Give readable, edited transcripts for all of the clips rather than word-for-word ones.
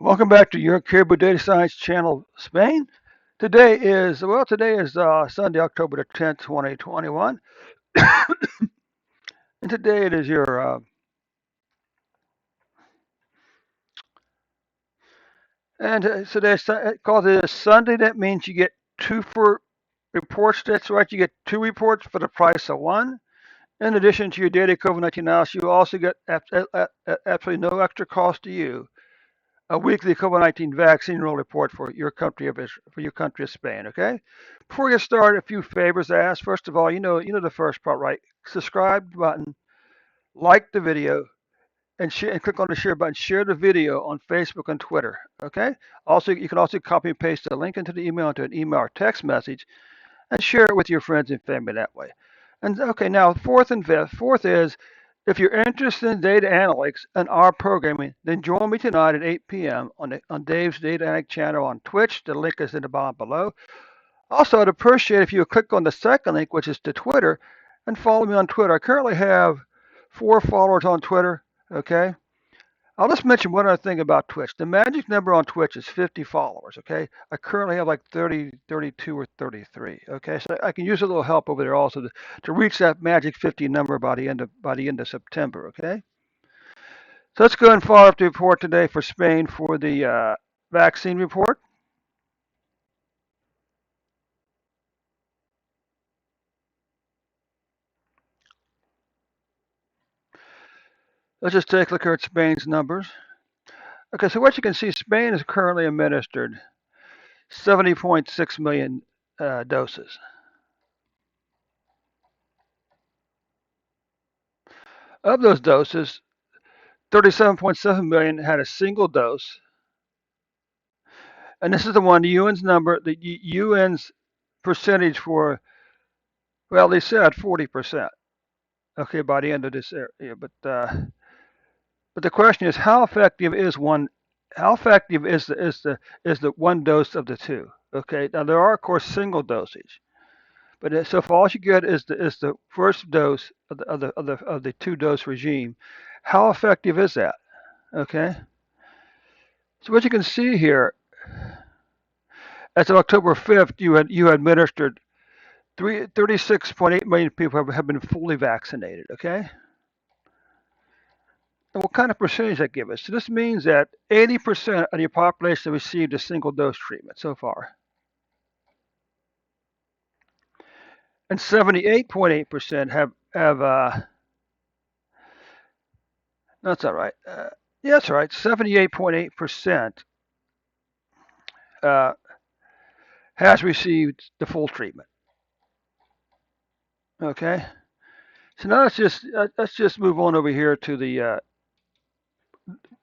Welcome back to your Caribou Data Science channel, Spain. Today is Sunday, October the 10th, 2021. And today it is called it Sunday. That means you get two for reports. That's right, you get two reports for the price of one. In addition to your daily COVID-19 analysis, you also get absolutely no extra cost to you a weekly COVID-19 vaccine roll report for your country of Spain. Okay. Before we get started, a few favors to ask. First of all, you know the first part, right? Subscribe button, like the video, and click on the share button. Share the video on Facebook and Twitter. Okay. Also, you can also copy and paste the link into the email into an email or text message, and share it with your friends and family that way. And okay, now fourth and fifth. Fourth is if you're interested in data analytics and our programming, then join me tonight at 8 p.m. on Dave's Data Analytics channel on Twitch. The link is in the bottom below. Also, I'd appreciate if you would click on the second link, which is to Twitter, and follow me on Twitter. I currently have 4 followers on Twitter. Okay. I'll just mention one other thing about Twitch. The magic number on Twitch is 50 followers, okay? I currently have like 30, 32, or 33, okay? So I can use a little help over there also to reach that magic 50 number by the end of September, okay? So let's go and follow up the report today for Spain for the vaccine report. Let's just take a look here at Spain's numbers. Okay, so what you can see, Spain has currently administered 70.6 million doses. Of those doses, 37.7 million had a single dose, and this is the one, the UN's number, the UN's percentage for, well, they said 40%, okay, by the end of this area. But the question is, how effective is the one dose of the two? Okay, now there are, of course, single dosage, but so if all you get is the first dose of the two dose regime, how effective is that? Okay, so what you can see here, as of October 5th, you administered 36.8 million people have been fully vaccinated, okay? And what kind of percentage that give us? So this means that 80% of your population received a single dose treatment so far. And 78.8% that's all right. Yeah, that's right. 78.8% has received the full treatment. Okay. So now let's just move on over here to the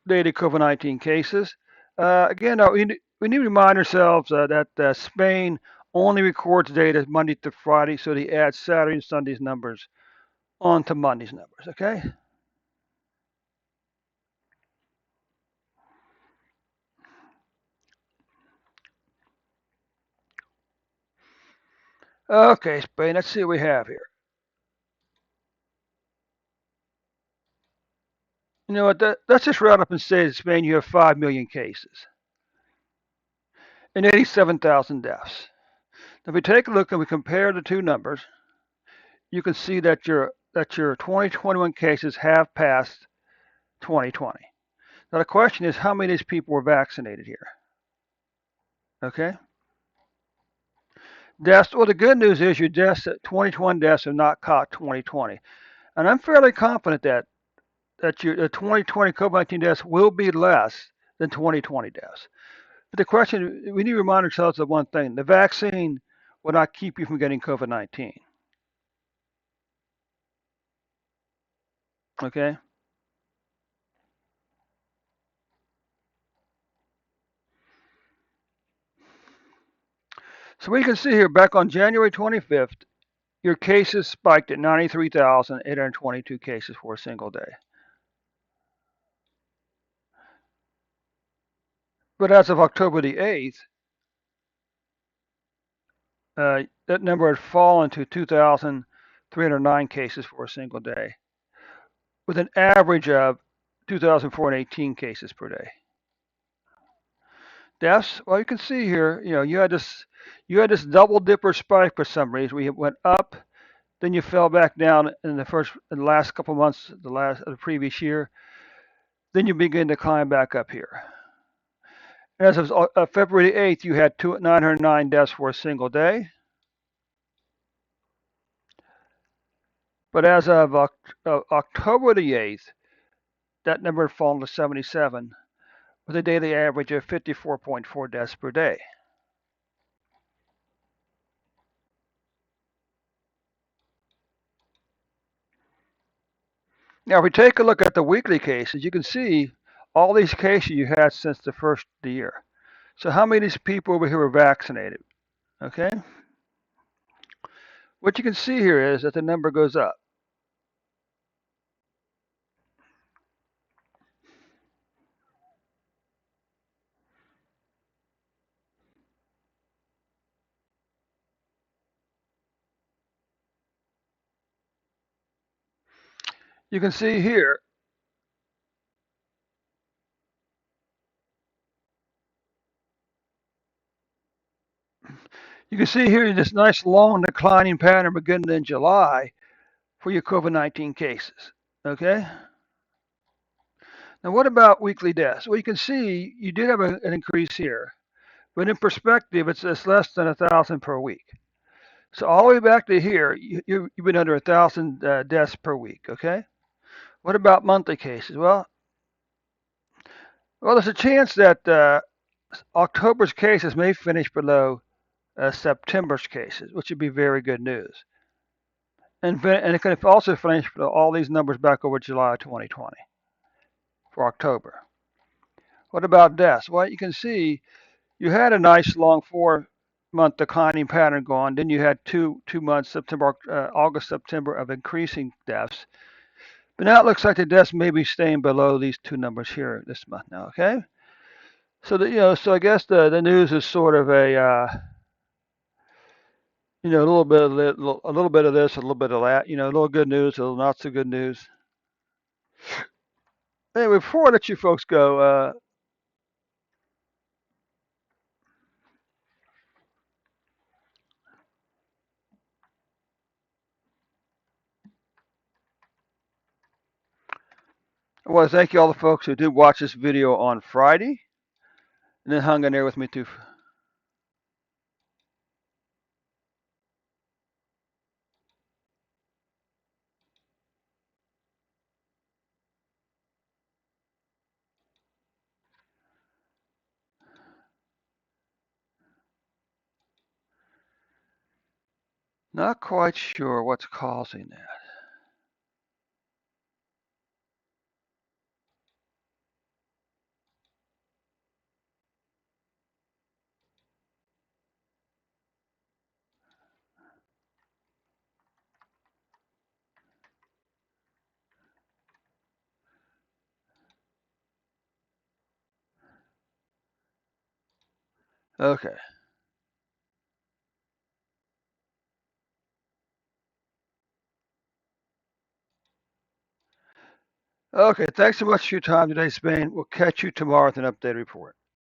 daily COVID-19 cases. Again, we need to remind ourselves that Spain only records data Monday to Friday, so they add Saturday and Sunday's numbers onto Monday's numbers, okay? Okay, Spain, let's see what we have here. You know what, let's just round up and say that Spain, you have 5 million cases and 87,000 deaths. Now, if we take a look and we compare the two numbers, you can see that your 2021 cases have passed 2020. Now the question is, how many of these people were vaccinated here? Okay. Deaths. Well, the good news is your deaths, 2021 deaths, have not caught 2020, and I'm fairly confident that your 2020 COVID-19 deaths will be less than 2020 deaths. But the question, we need to remind ourselves of one thing: the vaccine will not keep you from getting COVID-19. Okay. So we can see here, back on January 25th, your cases spiked at 93,822 cases for a single day. But as of October the 8th, that number had fallen to 2,309 cases for a single day, with an average of 2,418 cases per day. Deaths, well, you can see here, you had this double dipper spike for some reason. We went up, then you fell back down in the last couple months, the previous year. Then you begin to climb back up here. As of February 8th, you had 909 deaths for a single day. But as of October the 8th, that number had fallen to 77, with a daily average of 54.4 deaths per day. Now, if we take a look at the weekly cases, you can see all these cases you had since the first of the year. So how many of these people over here were vaccinated? Okay. What you can see here is that the number goes up. You can see here, this nice long declining pattern beginning in July for your COVID-19 cases. Okay. Now, what about weekly deaths? Well, you can see you did have an increase here, but in perspective, it's less than 1,000 per week. So all the way back to here, you've been under 1,000 deaths per week. Okay. What about monthly cases? Well, there's a chance that October's cases may finish below September's cases, which would be very good news. And it can also finish all these numbers back over July 2020 for October. What about deaths? Well, you can see you had a nice long 4-month declining pattern going. Then you had two months, August, September, of increasing deaths. But now it looks like the deaths may be staying below these two numbers here this month now. Okay. So I guess the news is sort of a little bit of a little bit of this, a little bit of that. A little good news, a little not so good news. Anyway, before I let you folks go, I want to thank you all the folks who did watch this video on Friday and then hung in there with me too. Not quite sure what's causing that. Okay. Okay. Thanks so much for your time today, Spain. We'll catch you tomorrow with an updated report.